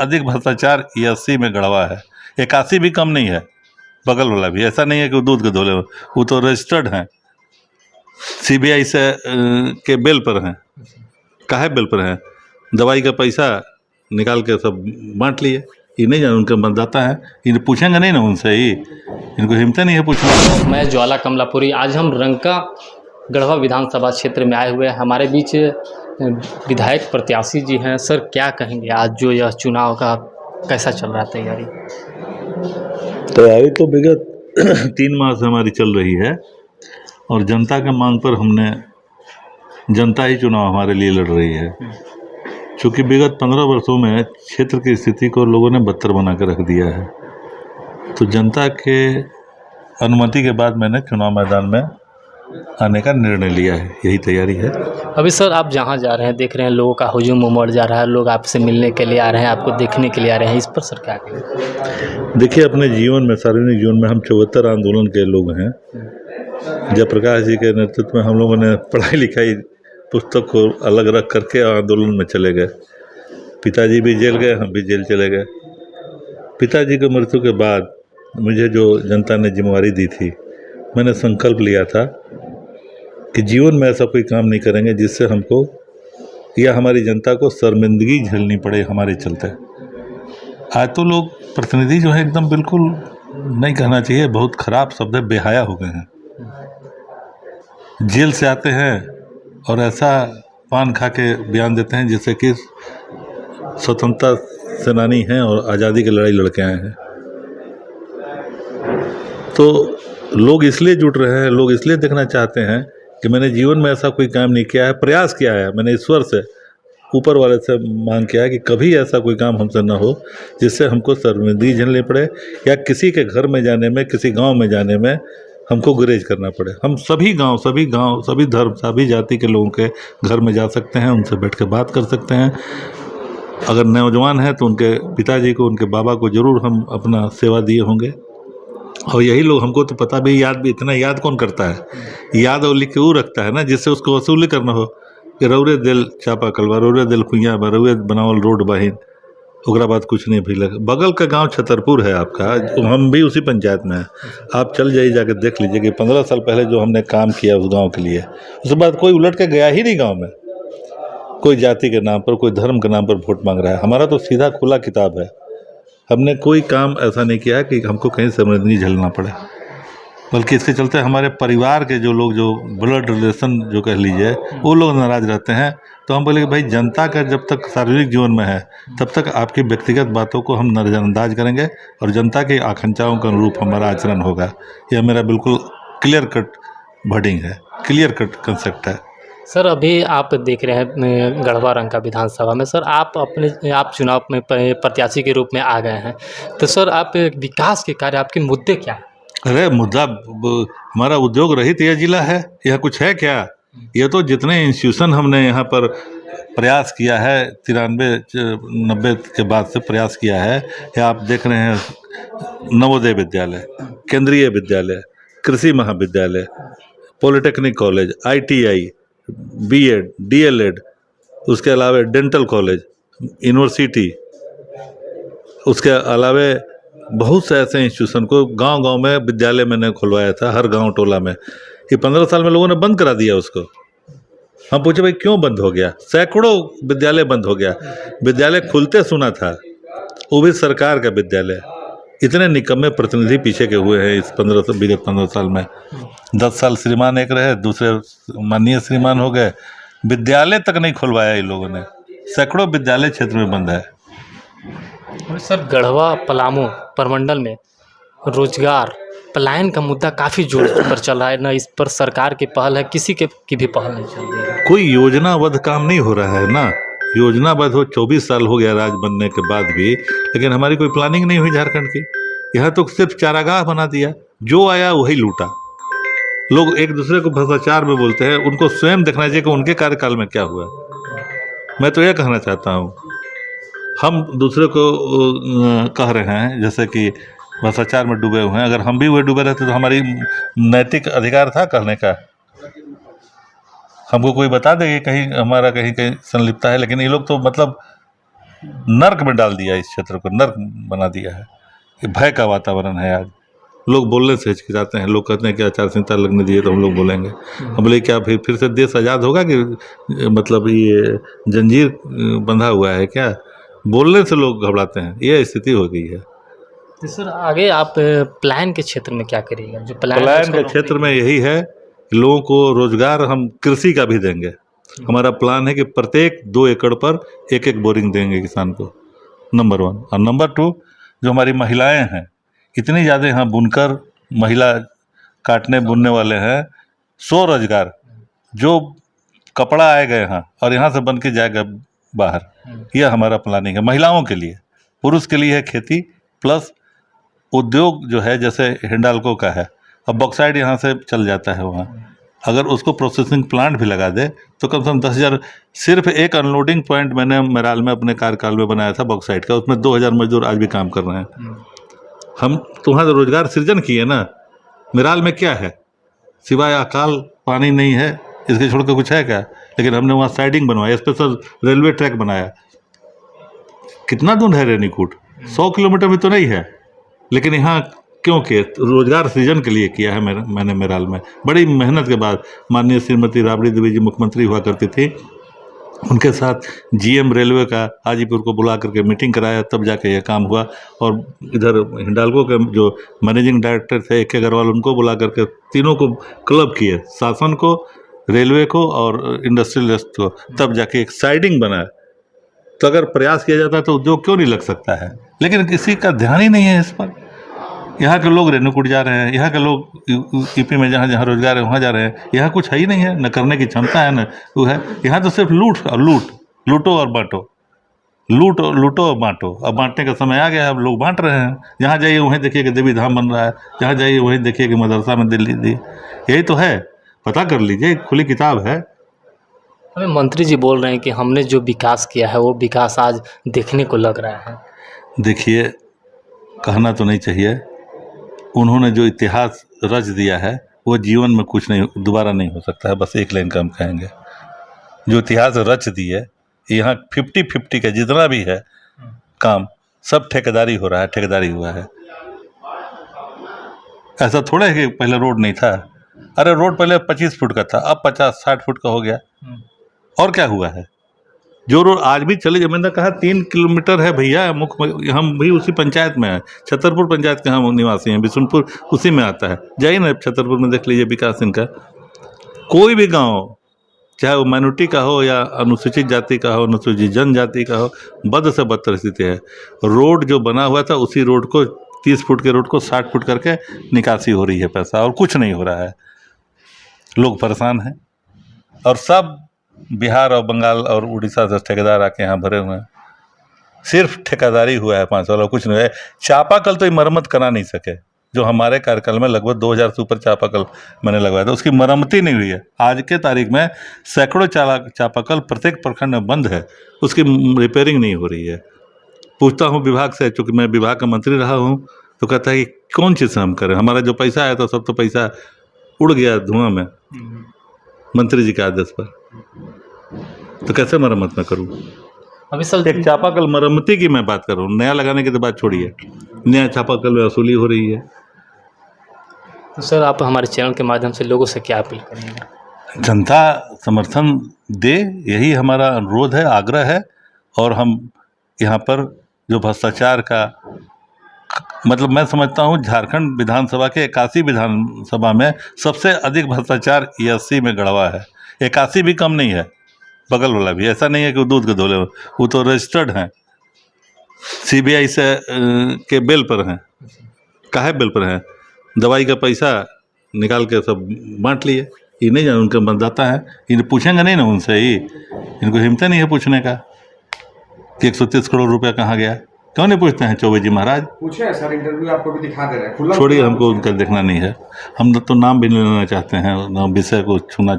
अधिक भ्रष्टाचार 80 में गढ़वा है, 81 भी कम नहीं है, बगल वाला भी। ऐसा नहीं है कि वो दूध के धोले हो, वो तो रजिस्टर्ड हैं, CBI से के बेल पर हैं। काहे बेल पर हैं? दवाई का पैसा निकाल के सब बांट लिए। ये नहीं जान उनका मतदाता है, इन्हें पूछेंगे नहीं ना उनसे, ही इनको हिम्मत नहीं है पूछना। मैं ज्वाला कमलापुरी। आज हम रंका गढ़वा विधानसभा क्षेत्र में आए हुए हैं। हमारे बीच विधायक प्रत्याशी जी हैं। सर क्या कहेंगे, आज जो यह चुनाव का कैसा चल रहा है तैयारी? तैयारी तो विगत 3 माह से हमारी चल रही है और जनता के मांग पर हमने, जनता ही चुनाव हमारे लिए लड़ रही है। चूँकि विगत 15 वर्षों में क्षेत्र की स्थिति को लोगों ने बदतर बना कर रख दिया है, तो जनता के अनुमति के बाद मैंने चुनाव मैदान में आने का निर्णय लिया है। यही तैयारी है। अभी सर आप जहाँ जा रहे हैं, देख रहे हैं लोगों का हुजूम उमड़ जा रहा है, लोग आपसे मिलने के लिए आ रहे हैं, आपको देखने के लिए आ रहे हैं, इस पर सर क्या कहेंगे? देखिए, अपने जीवन में, सार्वजनिक जीवन में हम 74 आंदोलन के लोग हैं। जयप्रकाश जी के नेतृत्व में हम लोगों ने पढ़ाई लिखाई पुस्तक को अलग रख करके आंदोलन में चले गए। पिताजी भी जेल गए, हम भी जेल चले गए। पिताजी की मृत्यु के बाद मुझे जो जनता ने जिम्मेवारी दी थी, मैंने संकल्प लिया था कि जीवन में ऐसा कोई काम नहीं करेंगे जिससे हमको या हमारी जनता को शर्मिंदगी झेलनी पड़े हमारे चलते। आज तो लोग, प्रतिनिधि जो है, एकदम बिल्कुल नहीं कहना चाहिए, बहुत खराब शब्द है, बेहया हो गए हैं। जेल से आते हैं और ऐसा पान खा के बयान देते हैं जैसे कि स्वतंत्रता सेनानी हैं और आज़ादी की लड़ाई लड़के आए हैं। तो लोग इसलिए जुट रहे हैं, लोग इसलिए देखना चाहते हैं कि मैंने जीवन में ऐसा कोई काम नहीं किया है। प्रयास किया है मैंने, ईश्वर से, ऊपर वाले से मांग किया है कि कभी ऐसा कोई काम हमसे ना हो जिससे हमको शर्मिंदगी झेलनी पड़े या किसी के घर में जाने में, किसी गांव में जाने में हमको गुरेज करना पड़े। हम सभी गांव, सभी धर्म, सभी जाति के लोगों के घर में जा सकते हैं, उनसे बैठ के बात कर सकते हैं। अगर नौजवान है तो उनके पिताजी को, उनके बाबा को ज़रूर हम अपना सेवा दिए होंगे। और यही लोग, हमको तो पता भी, याद भी, इतना याद कौन करता है? याद और लिख के वो रखता है ना जिससे उसको वसूली करना हो कि रौरे दिल चापा कलवा, रौरे दिल खुइया बा, रौरे बनावल रोड बाहिन, ओकरा बाद कुछ नहीं भी लगा। बगल का गांव छतरपुर है आपका, हम भी उसी पंचायत में हैं। आप चल जाइए, जाकर देख लीजिए कि 15 साल पहले जो हमने काम किया उस गांव के लिए, उसके बाद कोई उलट के गया ही नहीं गांव में। कोई जाति के नाम पर, कोई धर्म के नाम पर वोट मांग रहा है। हमारा तो सीधा खुला किताब है। हमने कोई काम ऐसा नहीं किया है कि हमको कहीं शर्मिंदगी झेलना पड़े, बल्कि इसके चलते हमारे परिवार के जो लोग, जो ब्लड रिलेशन जो कह लीजिए, वो लोग नाराज़ रहते हैं। तो हम बोले कि भाई, जनता का जब तक सार्वजनिक जीवन में है तब तक आपकी व्यक्तिगत बातों को हम नज़रअंदाज करेंगे और जनता की आकांक्षाओं के अनुरूप हमारा आचरण होगा। यह मेरा बिल्कुल क्लियर कट वर्डिंग है, क्लियर कट कंसेप्ट है। सर अभी आप देख रहे हैं गढ़वा रंका विधानसभा में, सर आप चुनाव में प्रत्याशी के रूप में आ गए हैं, तो सर आप विकास के कार्य, आपके मुद्दे क्या हैं? अरे मुद्दा, हमारा उद्योग रहित यह जिला है, यह कुछ है क्या? यह तो जितने इंस्टीट्यूशन हमने यहाँ पर प्रयास किया है, 93-90 के बाद से प्रयास किया है, या आप देख रहे हैं नवोदय विद्यालय, केंद्रीय विद्यालय, कृषि महाविद्यालय, polytechnic college, ITI, BEd, DLEd, उसके अलावा डेंटल कॉलेज, यूनिवर्सिटी, उसके अलावा बहुत से ऐसे इंस्टीट्यूशन को गांव-गांव में विद्यालय मैंने खुलवाया था, हर गांव टोला में। ये 15 साल में लोगों ने बंद करा दिया उसको। हम पूछे भाई क्यों बंद हो गया? सैकड़ों विद्यालय बंद हो गया। विद्यालय खुलते सुना था, वो भी सरकार का विद्यालय। इतने निकम्मे प्रतिनिधि पीछे के हुए हैं इस विगत 15 साल में। 10 साल श्रीमान एक रहे, दूसरे माननीय श्रीमान हो गए, विद्यालय तक नहीं खुलवाया इन लोगों ने। सैकड़ों विद्यालय क्षेत्र में बंद है। सर गढ़वा पलामू प्रमंडल में रोजगार पलायन का मुद्दा काफ़ी जोर पर चल रहा है ना, इस पर सरकार की पहल है, किसी की भी पहल नहीं चल रही है। कोई योजनाबद्ध काम नहीं हो रहा है ना। योजनाबद्ध हो, 24 साल हो गया राज बनने के बाद भी, लेकिन हमारी कोई प्लानिंग नहीं हुई झारखंड की। यहाँ तो सिर्फ चारागाह बना दिया, जो आया वही लूटा। लोग एक दूसरे को भ्रष्टाचार में बोलते हैं, उनको स्वयं देखना चाहिए कि उनके कार्यकाल में क्या हुआ। मैं तो यह कहना चाहता हूँ, हम दूसरे को कह रहे हैं जैसे कि भ्रष्टाचार में डूबे हुए हैं, अगर हम भी हुए डूबे रहते तो हमारी नैतिक अधिकार था कहने का। हमको कोई बता देगा कहीं हमारा कहीं संलिप्तता है, लेकिन ये लोग तो मतलब नर्क में डाल दिया, इस क्षेत्र को नर्क बना दिया है। ये भय का वातावरण है। आज लोग बोलने से हिचकिचाते हैं, लोग कहते हैं कि आचार संहिता लगने दिए तो हम लोग बोलेंगे। हम बोले क्या फिर से देश आज़ाद होगा कि मतलब ये जंजीर बंधा हुआ है क्या? बोलने से लोग घबराते हैं, ये स्थिति हो गई है। तो सर आगे आप प्लान के क्षेत्र में क्या करिएगा? जो प्लान के क्षेत्र में यही है कि लोगों को रोजगार हम कृषि का भी देंगे। हमारा प्लान है कि प्रत्येक 2 एकड़ पर एक एक बोरिंग देंगे किसान को, नंबर 1। और नंबर 2, जो हमारी महिलाएं हैं, इतनी ज़्यादा यहाँ बुनकर महिला काटने बुनने वाले हैं, स्वरोजगार, जो कपड़ा आएगा यहाँ और यहाँ से बन के जाएगा बाहर, यह हमारा प्लानिंग है महिलाओं के लिए। पुरुष के लिए है खेती प्लस उद्योग जो है, जैसे हिंडाल्को का है, अब बॉक्साइड यहाँ से चल जाता है वहाँ, अगर उसको प्रोसेसिंग प्लांट भी लगा दे तो कम से कम 10,000। सिर्फ एक अनलोडिंग पॉइंट मैंने मेराल में अपने कार्यकाल में बनाया था बॉक्साइड का, उसमें 2,000 मजदूर आज भी काम कर रहे हैं। हम तो वहाँ रोजगार सृजन किए ना। मेराल में क्या है सिवाय अकाल, पानी नहीं है, इसके छोड़ के कुछ है क्या? लेकिन हमने वहाँ साइडिंग बनवाया, स्पेशल रेलवे ट्रैक बनाया। कितना दूर है रेनीकूट? 100 किलोमीटर भी तो नहीं है, लेकिन यहाँ क्योंकि रोजगार सृजन के लिए किया है मैंने मेराल में। बड़ी मेहनत के बाद माननीय श्रीमती राबड़ी देवी जी मुख्यमंत्री हुआ करती थी, उनके साथ जीएम रेलवे का हाजीपुर को बुला करके मीटिंग कराया, तब जाके यह काम हुआ। और इधर हिंडाल्को के जो मैनेजिंग डायरेक्टर थे AK अग्रवाल, उनको बुला करके तीनों को क्लब किए, शासन को, रेलवे को और इंडस्ट्रियलिस्ट को, तब जाके एक साइडिंग बना। तो अगर प्रयास किया जाता है तो उद्योग क्यों नहीं लग सकता है? लेकिन किसी का ध्यान ही नहीं है इस पर। यहाँ के लोग रेणुकूट जा रहे हैं, यहाँ के लोग यूपी में जहाँ जहाँ रोजगार है वहाँ जा रहे हैं। यहाँ कुछ है ही नहीं है, न करने की क्षमता है न वो है। यहाँ तो सिर्फ लूटो और बांटो, लूटो और बांटो। अब बांटने का समय आ गया है, अब लोग बांट रहे हैं। जहाँ जाइए वहीं देखिए कि देवी धाम बन रहा है, जहाँ जाइए वहीं देखिए कि मदरसा में दिल्ली दी। यही तो है, पता कर लीजिए, खुली किताब है। हमें मंत्री जी बोल रहे हैं कि हमने जो विकास किया है वो विकास आज देखने को लग रहा है। देखिए, कहना तो नहीं चाहिए, उन्होंने जो इतिहास रच दिया है वो जीवन में कुछ नहीं, दोबारा नहीं हो सकता है। बस एक लाइन का हम कहेंगे, जो इतिहास रच दी है, यहाँ 50-50 का जितना भी है काम, सब ठेकेदारी हो रहा है, ठेकेदारी हुआ है। ऐसा थोड़ा है कि पहले रोड नहीं था। अरे रोड पहले 25 फुट का था, अब 50-60 फुट का हो गया। और क्या हुआ है? जो रोड आज भी चले, जब मैंने कहा 3 किलोमीटर है भैया, मुख्य हम भी उसी पंचायत में है, छतरपुर पंचायत के हम निवासी हैं, बिशुनपुर उसी में आता है। जाइए ना छतरपुर में, देख लीजिए विकास इनका। कोई भी गांव, चाहे वो माइनॉरिटी का हो या अनुसूचित जाति का हो, अनुसूचित जनजाति का हो, बद से बदतर स्थिति है। रोड जो बना हुआ था, उसी रोड को 30 फुट के रोड को 60 फुट करके निकासी हो रही है पैसा, और कुछ नहीं हो रहा है। लोग परेशान हैं, और सब बिहार और बंगाल और उड़ीसा से ठेकेदार आके यहाँ भरे हुए हैं। सिर्फ ठेकेदारी हुआ है 5 साल, कुछ नहीं है। चापाकल तो ये मरम्मत करा नहीं सके, जो हमारे कार्यकाल में लगभग 2000 से ऊपर चापाकल मैंने लगवाया था, उसकी मरम्मती नहीं हुई है। आज के तारीख में सैकड़ों चापाकल प्रत्येक प्रखंड में बंद है, उसकी रिपेयरिंग नहीं हो रही है। पूछता हूँ विभाग से, चूँकि मैं विभाग का मंत्री रहा हूँ, तो कहता है कि कौन चीज़ से हम करें, हमारा जो पैसा आया था सब तो पैसा उड़ गया धुआं में मंत्री जी के आदेश पर, तो कैसे मरम्मत मैं करूँ? अभी सर एक चापाकल मरम्मती की मैं बात कर रहा हूँ, नया लगाने की तो बात छोड़िए, नया चापाकल में वसूली हो रही है। तो सर आप हमारे चैनल के माध्यम से लोगों से क्या अपील करेंगे? जनता समर्थन दे, यही हमारा अनुरोध है, आग्रह है। और हम यहाँ पर जो भ्रष्टाचार का, मतलब मैं समझता हूँ झारखंड विधानसभा के 81 विधानसभा में सबसे अधिक भ्रष्टाचार 80 में गढ़वा है। 81 भी कम नहीं है, बगल वाला भी। ऐसा नहीं है कि वो दूध के धोले, वो तो रजिस्टर्ड हैं, CBI से के बेल पर हैं। काहे बेल पर हैं? दवाई का पैसा निकाल के सब बांट लिए। ये नहीं जान, उनका मतदाता है, इन्हें पूछेंगे नहीं ना उनसे, ही इनको हिम्मत नहीं है पूछने का कि 130 करोड़ रुपया कहाँ गया। क्यों नहीं पूछते हैं चौबे जी महाराज? पूछे सर, इंटरव्यू आपको भी दिखा दे रहे हैं। छोड़िए, हमको उनका देखना नहीं है। हम तो नाम भी नहीं लेना चाहते हैं, ना विषय को छूना।